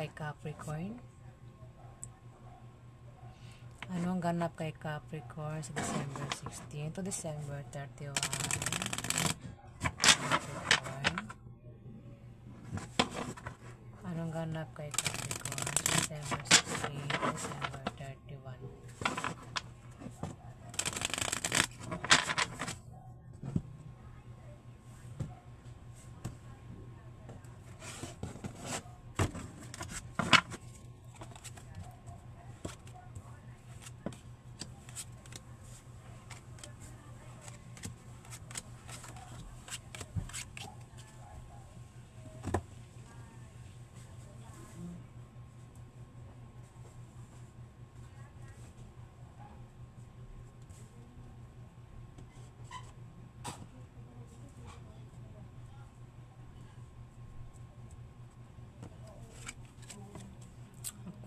kay Capricorn? Anong ganap kay Capricorn sa December 16 to December 31? Capricorn. Anong ganap kay Capricorn sa December 16 to December 31?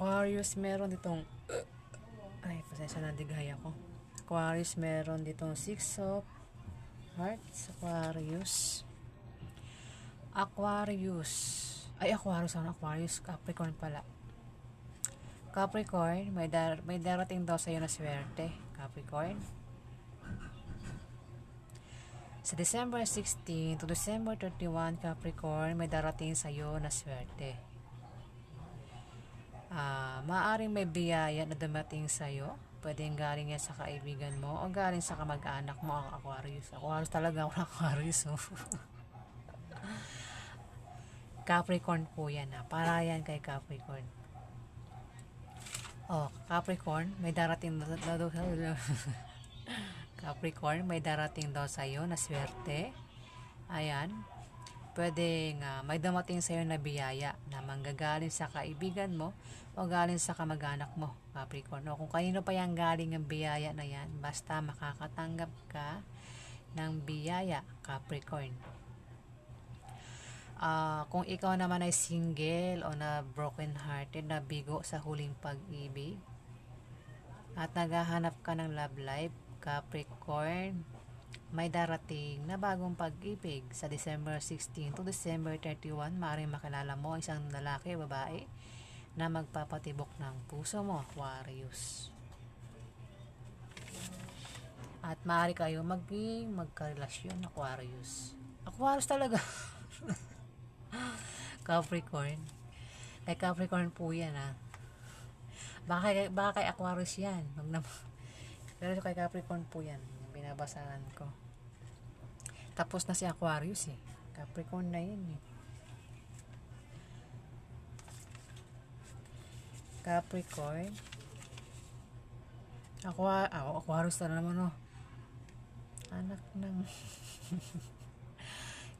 Aquarius, meron ditong pasensya na, dighay ako. Aquarius, meron ditong 6 of Hearts. Aquarius, Capricorn pala. Capricorn, may darating daw sa'yo na swerte, Capricorn. Sa December 16 to December 31, Capricorn, may darating sa'yo na swerte. Maaring may biyaya na dumating sa'yo. Pwedeng galing yan sa kaibigan mo o galing sa kamag-anak mo, ang Aquarius. Aquarius talaga ako ng Aquarius. Capricorn po yan. Para yan kay Capricorn. Capricorn, may darating Capricorn, may darating daw sa'yo na swerte. Ayan. Pwedeng may dumating sa'yo na biyaya na manggagaling sa kaibigan mo o galing sa kamag-anak mo, Capricorn. O kung kanino pa yan galing ang biyaya na yan, basta makakatanggap ka ng biyaya, Capricorn. Kung ikaw naman ay single o na broken hearted, na bigo sa huling pag-ibig at naghahanap ka ng love life, Capricorn, may darating na bagong pag-ibig sa December 16 to December 31. Maaaring makilala mo isang lalaki, babae na magpapatibok ng puso mo, Aquarius. At maaari kayo magkarelasyon, Aquarius. Aquarius talaga. Capricorn. Kay Capricorn po yan, Baka kay Aquarius yan. Pero kay Capricorn po yan. Binabasahan ko. Tapos na si Aquarius Capricorn na yun Capricorn. Aquarius na naman anak ng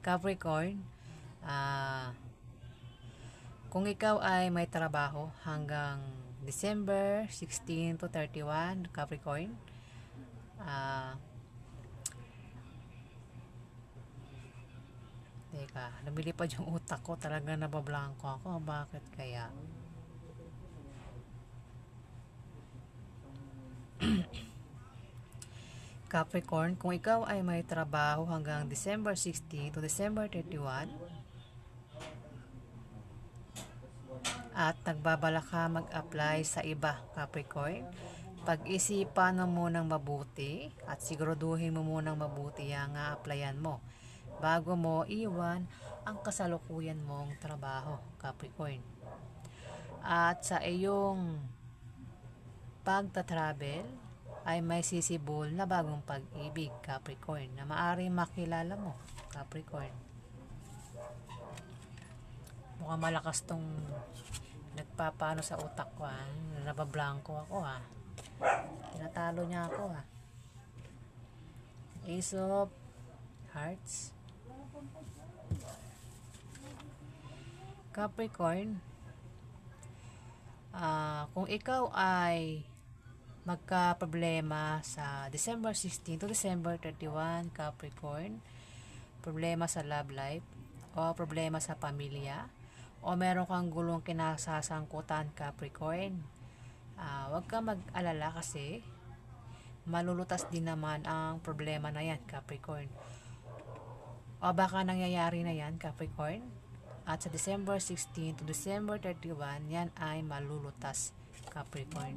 Capricorn. Kung ikaw ay may trabaho hanggang December 16 to 31, Capricorn, teka, lumilipad yung utak ko, talaga nabablanko ako. Bakit kaya? Capricorn, kung ikaw ay may trabaho hanggang December 16 to December 31 at nagbabala ka mag-apply sa iba, Capricorn, pag-isipan mo munang mabuti at siguraduhin mo munang mabuti ang applyan mo bago mo iwan ang kasalukuyan mong trabaho, Capricorn. At sa iyong pagta-travel ay may sisibol na bagong pag-ibig, Capricorn, na maaaring makilala mo, Capricorn. Mukhang malakas tong nagpapano sa utak ko, nabablanko ako, tinatalo niya ako, Ace of Hearts. Capricorn, kung ikaw ay magka-problema sa December 16 to December 31, Capricorn, problema sa love life o problema sa pamilya o meron kang gulong kinasasangkutan, Capricorn, huwag ka mag-alala kasi malulutas din naman ang problema na yan, Capricorn. O baka nangyayari na yan, Capricorn, At sa December 16 to December 31, yan ay malulutas, Capricorn.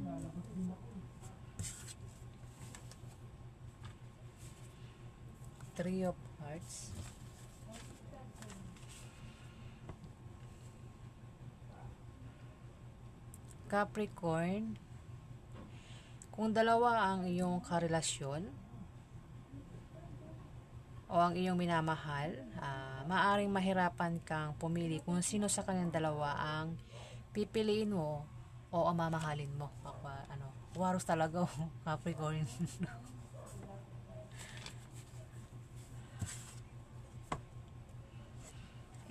Three of Hearts. Capricorn, kung dalawa ang iyong karelasyon o ang iyong minamahal, maaring mahirapan kang pumili kung sino sa kanilang dalawa ang pipiliin mo o ang mamahalin mo. Waros talaga, Capricorn.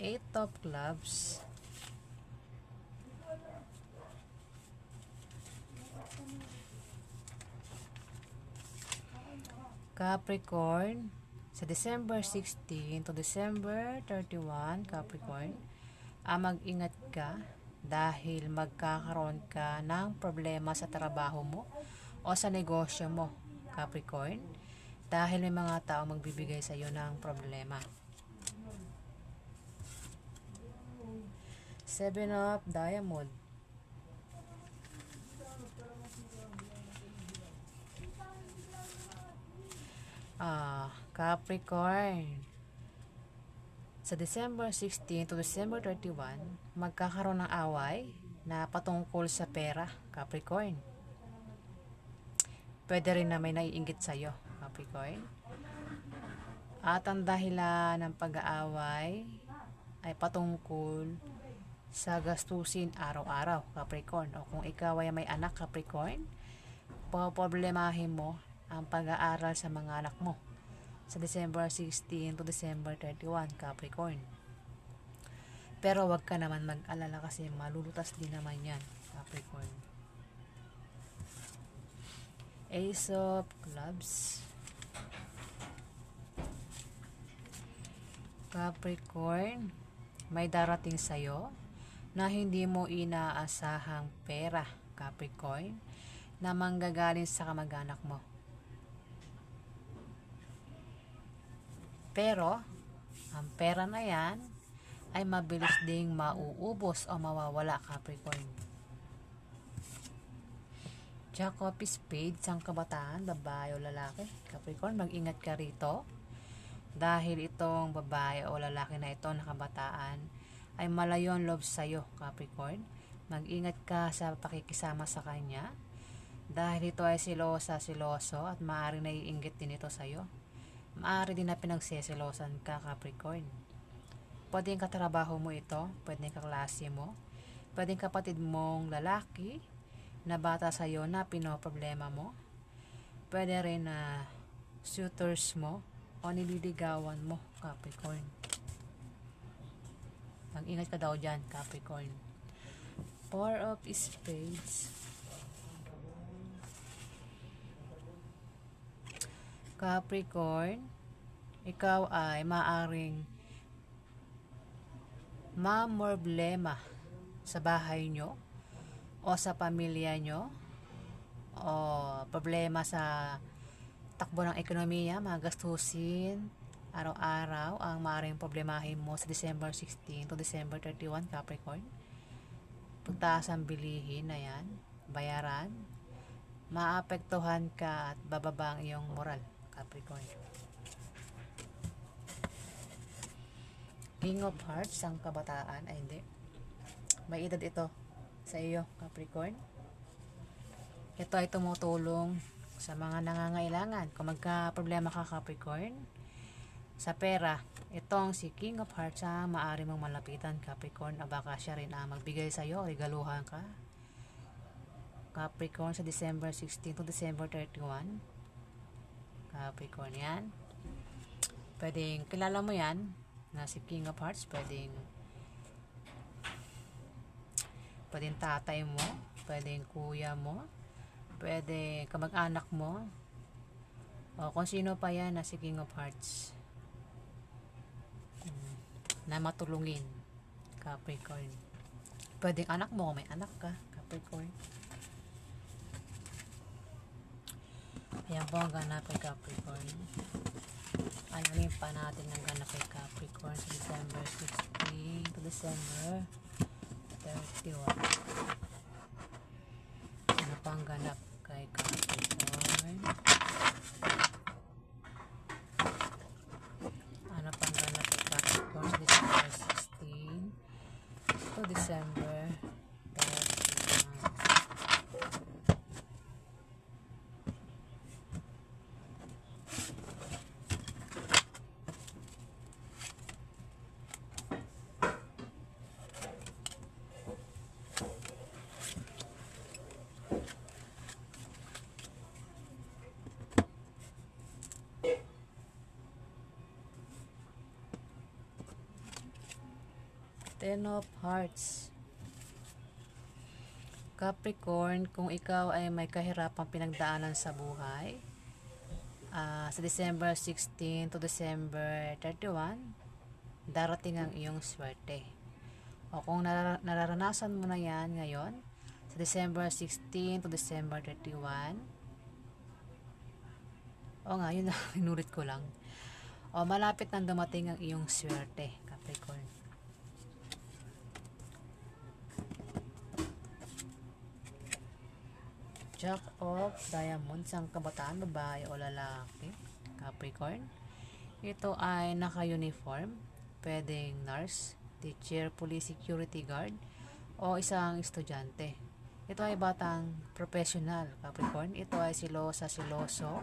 Eight of Clubs. Capricorn, sa December 16 to December 31, Capricorn, mag-ingat ka dahil magkakaroon ka ng problema sa trabaho mo o sa negosyo mo, Capricorn, dahil may mga tao magbibigay sa iyo ng problema. Seven of Diamond. Capricorn, sa December 16 to December 31, magkakaroon ng away na patungkol sa pera, Capricorn. Pwede rin na may naiinggit sa'yo, Capricorn. At ang dahilan ng pag-aaway ay patungkol sa gastusin araw-araw, Capricorn. O kung ikaw ay may anak, Capricorn, poproblemahin mo ang pag-aaral sa mga anak mo sa December 16 to December 31, Capricorn. Pero wag ka naman mag-alala kasi malulutas din naman yan, Capricorn. Ace of Clubs. Capricorn, may darating sa'yo na hindi mo inaasahang pera, Capricorn, na manggagaling sa kamag-anak mo. Pero, ang pera na yan ay mabilis ding mauubos o mawawala, Capricorn. Jack of Spades, ang kabataan, babae o lalaki. Capricorn, mag-ingat ka rito. Dahil itong babae o lalaki na ito na kabataan ay malayon loob sa'yo, Capricorn. Mag-ingat ka sa pakikisama sa kanya. Dahil ito ay siloso at maaaring naiinggit din ito sa'yo. Maaari din na pinagseselosan ka, Capricorn. Pwedeng katrabaho mo ito, pwedeng kaklase mo, pwedeng kapatid mong lalaki na bata sa'yo na pinoproblema mo, pwede rin na suitors mo o nililigawan mo, Capricorn. Mag-ingat ka daw dyan, Capricorn. Four of Spades. Capricorn, ikaw ay maaring mamroblema sa bahay nyo o sa pamilya nyo o problema sa takbo ng ekonomiya, mga gastusin araw-araw ang maaaring problemahin mo sa December 16 to December 31, Capricorn. Pagtaas ang bilihin na yan, bayaran, maapektuhan ka at bababa ang iyong moral, Capricorn. King of Hearts, ang kabataan, ay hindi. May edad ito sa iyo, Capricorn. Ito ay tumutulong sa mga nangangailangan. Kung magka-problema ka, Capricorn, sa pera, itong si King of Hearts ang maaari mong malapitan, Capricorn. Baka siya rin magbigay sa iyo, regaluhan ka, Capricorn, sa December 16 to December 31. Capricorn yan. Pwedeng kilala mo yan na si King of Hearts. Pwedeng tatay mo, pwedeng kuya mo, pwedeng kamag-anak mo, o kung sino pa yan na si King of Hearts na matulungin, Capricorn. Pwedeng anak mo, may anak ka, Capricorn. Ayan po ang ganap kay Capricorn. Alamin pa natin ang ganap kay Capricorn sa December 16 to December 31. Ano pa ang ganap kay Capricorn? Ano pa ang ganap kay Capricorn sa December 16 to December 31? Ten of Hearts. Capricorn, kung ikaw ay may kahirapang pinagdaanan sa buhay, sa December 16 to December 31, darating ang iyong swerte. O kung nararanasan mo na yan ngayon, sa December 16 to December 31, o nga, yun na, inulit ko lang. O malapit nang dumating ang iyong swerte, Capricorn. Jack of Diamonds, ang kabataan, babae o lalaki, Capricorn. Ito ay naka-uniform, pwedeng nurse, teacher, police, security guard, o isang estudyante. Ito ay batang professional, Capricorn. Ito ay siloso,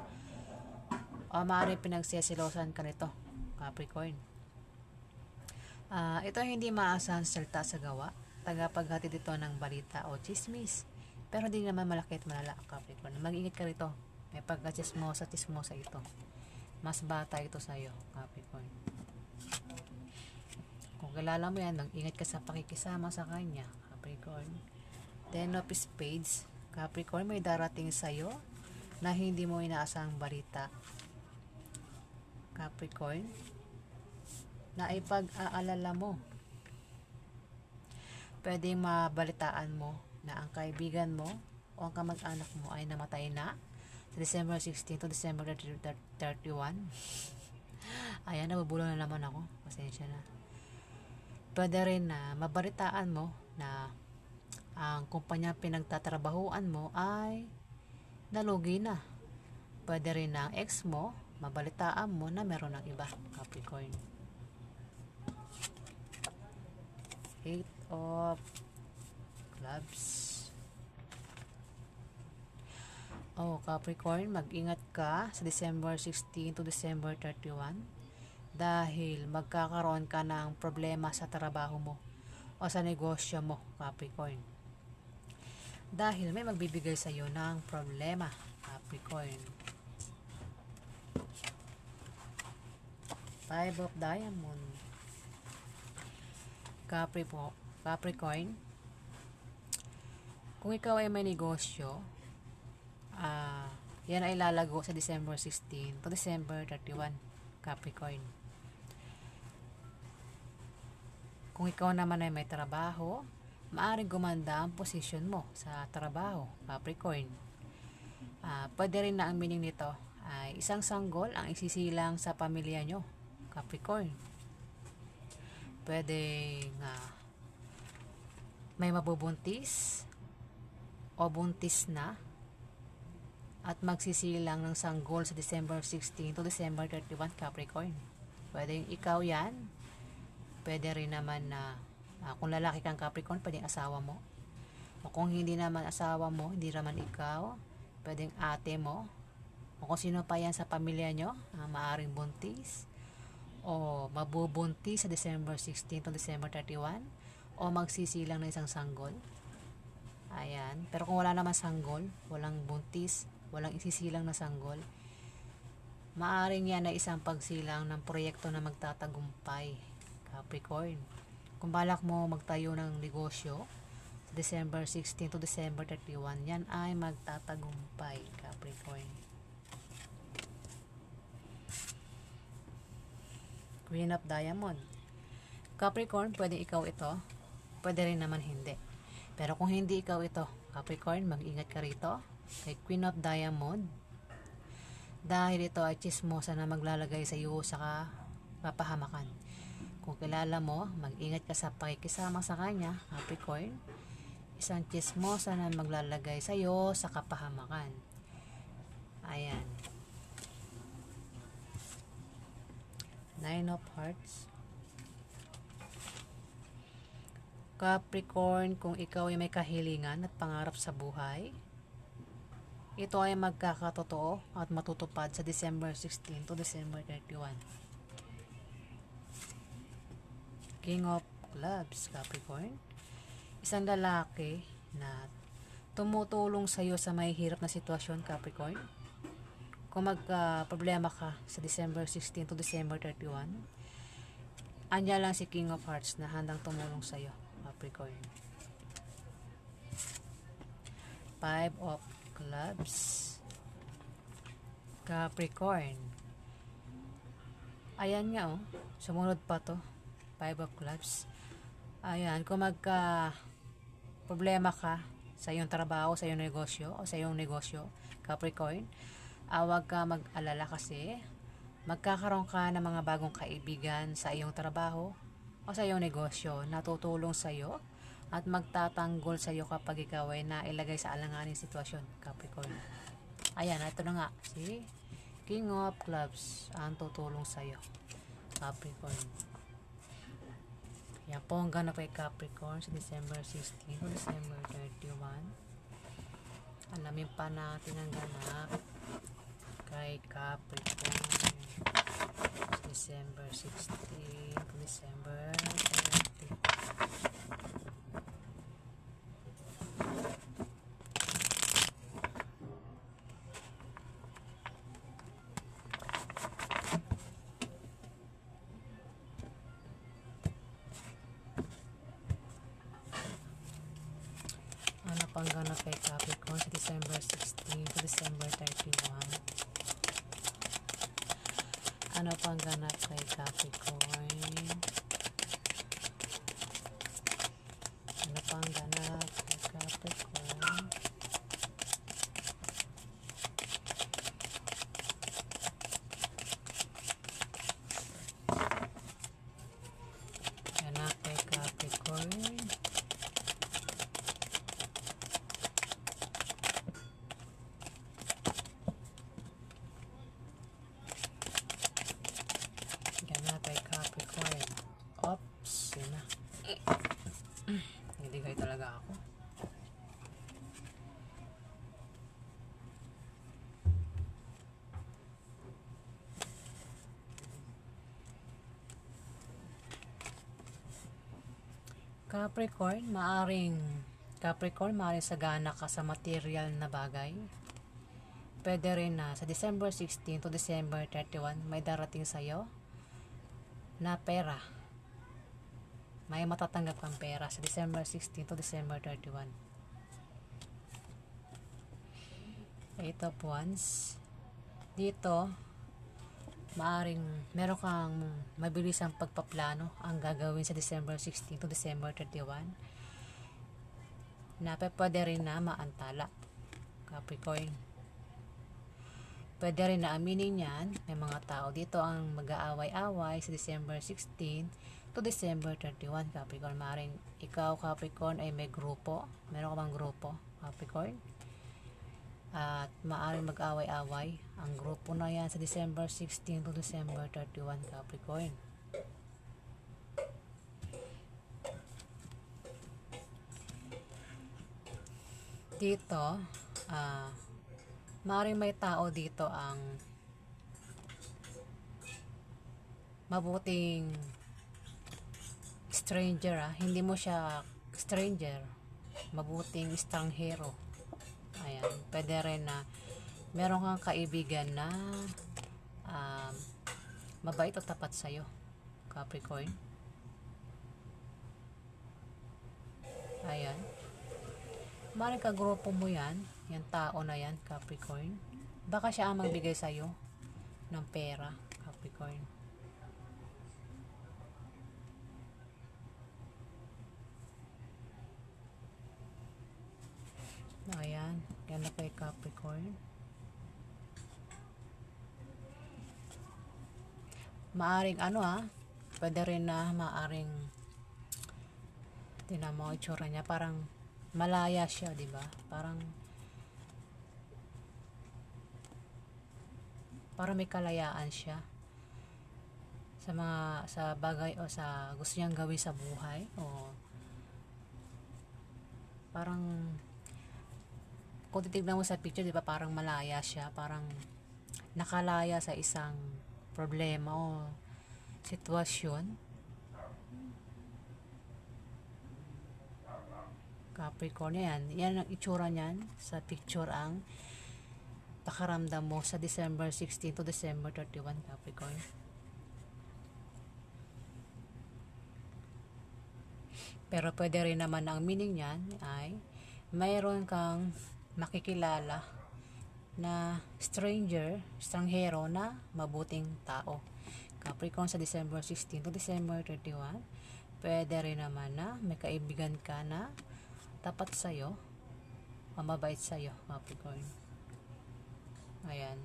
o maaaring pinagsisilosan ka nito, Capricorn. Ito ay hindi maasahan salta sa gawa, tagapaghatid ito ng balita o chismis. Pero hindi naman malaki at malala, Capricorn. Mag-ingat ka rito. May pagka-chismosa ito. Mas bata ito sa'yo, Capricorn. Kung kilala mo yan, mag-ingat ka sa pakikisama sa kanya, Capricorn. Ten of Spades, Capricorn, may darating sa'yo na hindi mo inaasahang balita, Capricorn, na ipag-aalala mo. Pwede mabalitaan mo na ang kaibigan mo o ang kamag-anak mo ay namatay na sa December 16 to December 31. Ayan, nabubulong na naman ako. Pasensya na. Pwede rin na mabalitaan mo na ang kumpanya pinagtatrabahuan mo ay nalugi na. Pwede rin na ang ex mo, mabalitaan mo na meron ng iba, Capricorn. Eight of Clubs. Capricorn, mag-ingat ka sa December 16 to December 31 dahil magkakaroon ka ng problema sa trabaho mo o sa negosyo mo, Capricorn. Dahil may magbibigay sa iyo ng problema, Capricorn. Five of Diamonds. Capricorn, kung ikaw ay may negosyo, yan ay lalago sa December 16 to December 31, Capricorn. Kung ikaw naman ay may trabaho, maaaring gumanda ang posisyon mo sa trabaho, Capricorn. Pwede rin na ang meaning nito ay isang sanggol ang isisilang sa pamilya nyo, Capricorn. Pwede nga may mabubuntis o buntis na at magsisilang ng sanggol sa December 16 to December 31, Capricorn. Pwede ikaw yan. Pwede rin naman na kung lalaki kang Capricorn, pwedeng asawa mo. O kung hindi naman asawa mo, hindi naman ikaw, pwedeng ate mo. O kung sino pa yan sa pamilya nyo, maaring buntis o mabubuntis sa December 16 to December 31 o magsisilang ng isang sanggol. Ayan. Pero kung wala naman sanggol, walang buntis, walang isisilang na sanggol, maaring yan ay isang pagsilang ng proyekto na magtatagumpay, Capricorn. Kung balak mo magtayo ng negosyo sa December 16 to December 31, yan ay magtatagumpay, Capricorn. Queen of Diamond. Capricorn, pwede ikaw ito, pwede rin naman hindi. Pero kung hindi ikaw ito, Capricorn, mag-ingat ka rito kay Queen of Diamond Dahil ito ay chismosa na maglalagay sa iyo sa kapahamakan. Kung kilala mo, mag-ingat ka sa pakikisama sa kanya, Capricorn. Isang chismosa na maglalagay sa iyo sa kapahamakan. Ayan. Nine of Hearts. Capricorn, kung ikaw ay may kahilingan at pangarap sa buhay, ito ay magkakatotoo at matutupad sa December 16 to December 31. King of Clubs, Capricorn. Isang lalaki na tumutulong sa iyo sa may hirap na sitwasyon, Capricorn. Kung magka-problema ka sa December 16 to December 31, andyan lang si King of Hearts na handang tumulong sa iyo, Capricorn. Five of Clubs, Capricorn. Ayan nga, oh. Sumunod pa to. Five of Clubs. Ayan, kung problema ka sa iyong trabaho, sa iyong negosyo, Capricorn, huwag ka mag-alala kasi magkakaroon ka ng mga bagong kaibigan sa iyong trabaho o sa iyong negosyo na tutulong sa iyo at magtatanggol sa iyo kapag ikaw ay nailagay sa alanganing sitwasyon, Capricorn. Ayan, ito na nga, si King of Clubs ang tutulong sa iyo, Capricorn. Yan po ang ganap kay Capricorn sa December 16 to December 31. Alamin pa natin ang ganap kay Capricorn sa December 16 to December 30. Ano pang ganap kay Capricorn sa December 16 to December 31? Ano pang ganap kay Capricorn? Ano pang ganap kay Capricorn? Ganap kay Capricorn. Kay Capricorn. Oops, yun na. Hindi kayo talaga ako. Capricorn, maaring sagana ka sa material na bagay. Pwede rin na sa December 16 to December 31 may darating sa'yo na pera. May matatanggap kang pera sa December 16 to December 31. Eight of Wands. Dito, maaring meron kang mabilisang pagpaplano ang gagawin sa December 16 to December 31 na pwede rin na maantala, Capricorn. Pwede rin na aminin yan, may mga tao dito ang mag-aaway-away sa December 16 to December 31, Capricorn. Maring ikaw, Capricorn, ay may grupo. Meron ka bang grupo, Capricorn? At maaaring mag-away-away ang grupo na yan sa December 16 to December 31, Capricorn. Dito, maaaring may tao dito ang mabuting stranger, hindi mo siya stranger, mabuting estranghero. Ayan, pwede rin na meron kang kaibigan na mabait o tapat sa'yo, Capricorn. Ayan, maaaring kagrupo mo yan, yung tao na yan, Capricorn. Baka siya ang magbigay sa'yo ng pera, Capricorn. Ayan, yan na kay Capricorn. Maaring pwede rin na maaring tingnan mo itsura niya, parang malaya siya, di ba? Parang may kalayaan siya sa bagay o sa gusto niyang gawin sa buhay, o parang kung titignan mo sa picture, di ba, parang malaya siya, parang nakalaya sa isang problema o sitwasyon. Capricorn, yan ang itsura niyan sa picture, ang pakaramdam mo sa December 16 to December 31, Capricorn. Pero pwede rin naman ang meaning niyan ay mayroon kang makikilala na estranghero na mabuting tao. Capricorn, sa December 16 to December 31, pwede rin naman na may kaibigan ka na tapat sa'yo, mababait sa'yo, Capricorn. Ayan.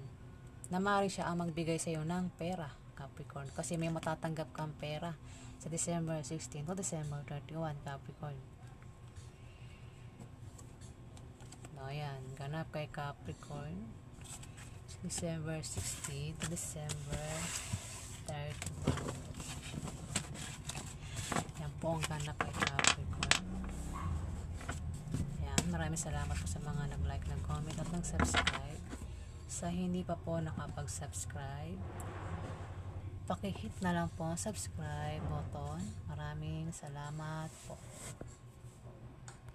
Na maaaring siya ang magbigay sa'yo ng pera, Capricorn. Kasi may matatanggap kang pera sa December 16 to December 31, Capricorn. Ayan. Ganap kay Capricorn. December 16 to December 31. Yan po ang ganap kay Capricorn. Maraming salamat po sa mga nag-like, nag-comment at nag-subscribe. Sa hindi pa po nakapag-subscribe, paki-hit na lang po ang subscribe button. Maraming salamat po.